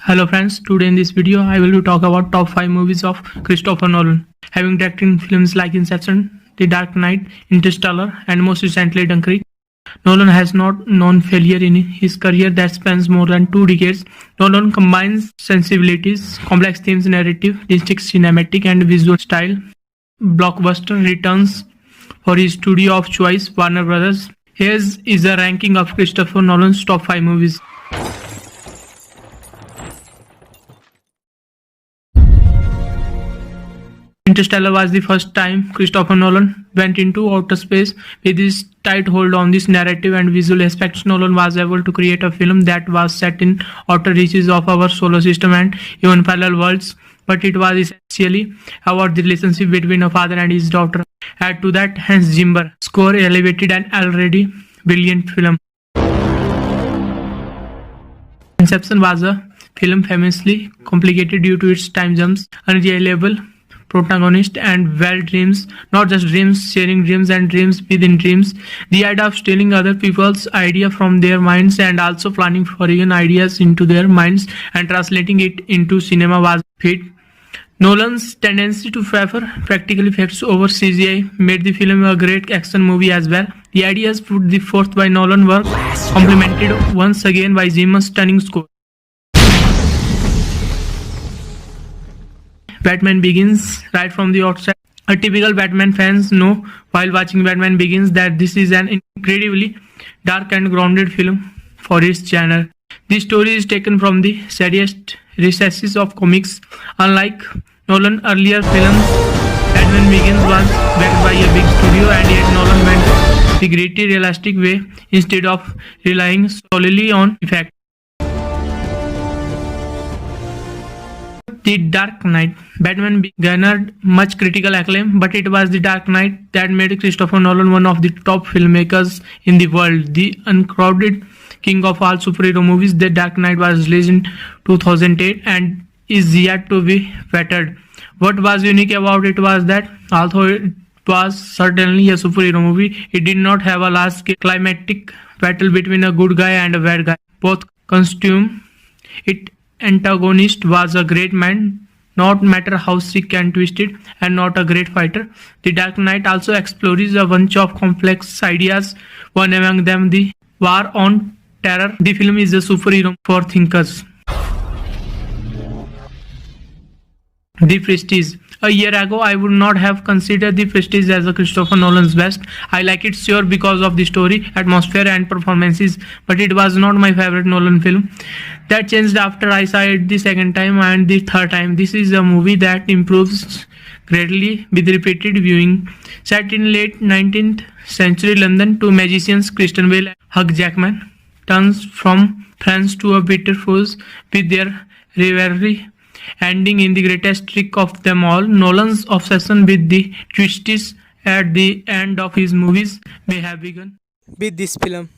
Hello friends, today in this video I will talk about top 5 movies of Christopher Nolan. Having directed films like Inception, The Dark Knight, Interstellar and most recently Dunkirk, Nolan has not known failure in his career that spans more than 2 decades. Nolan combines sensibilities, complex themes, narrative, distinct cinematic and visual style. Blockbuster returns for his studio of choice, Warner Brothers. Here is a ranking of Christopher Nolan's top 5 movies. Interstellar was the first time Christopher Nolan went into outer space. With his tight hold on this narrative and visual aspects, Nolan was able to create a film that was set in outer reaches of our solar system and even parallel worlds. But it was essentially about the relationship between a father and his daughter. Add to that Hans Zimmer score elevated an already brilliant film. Inception was a film famously complicated due to its time jumps, unreliable protagonist and wild dreams, not just dreams, sharing dreams and dreams within dreams. The idea of stealing other people's idea from their minds and also planning foreign ideas into their minds and translating it into cinema was fit. Nolan's tendency to favor practical effects over CGI made the film a great action movie as well. The ideas put forth by Nolan were complemented once again by Zimmer's stunning score. Batman Begins. Right from the outset, a typical Batman fans know while watching Batman Begins that this is an incredibly dark and grounded film for its genre. The story is taken from the serious recesses of comics. Unlike Nolan's earlier films, Batman Begins was backed by a big studio, and yet Nolan went the gritty, realistic way instead of relying solely on effects. The Dark Knight. Batman garnered much critical acclaim, but it was The Dark Knight that made Christopher Nolan one of the top filmmakers in the world. The uncrowded king of all superhero movies, The Dark Knight was released in 2008 and is yet to be bettered. What was unique about it was that although it was certainly a superhero movie, it did not have a large-scale climactic battle between a good guy and a bad guy. Both costume it antagonist was a great man, not matter how sick and twisted, and not a great fighter. The Dark Knight also explores a bunch of complex ideas, one among them the war on terror. The film is a superhero for thinkers. The Prestige. A year ago, I would not have considered The Prestige as a Christopher Nolan's best. I like it sure because of the story, atmosphere and performances, but it was not my favorite Nolan film. That changed after I saw it the second time and the third time. This is a movie that improves greatly with repeated viewing. Set in late 19th century London, two magicians, Christian Bale and Hugh Jackman, turns from friends to a bitter foes with their rivalry ending in the greatest trick of them all. Nolan's obsession with the twists at the end of his movies may have begun with this film.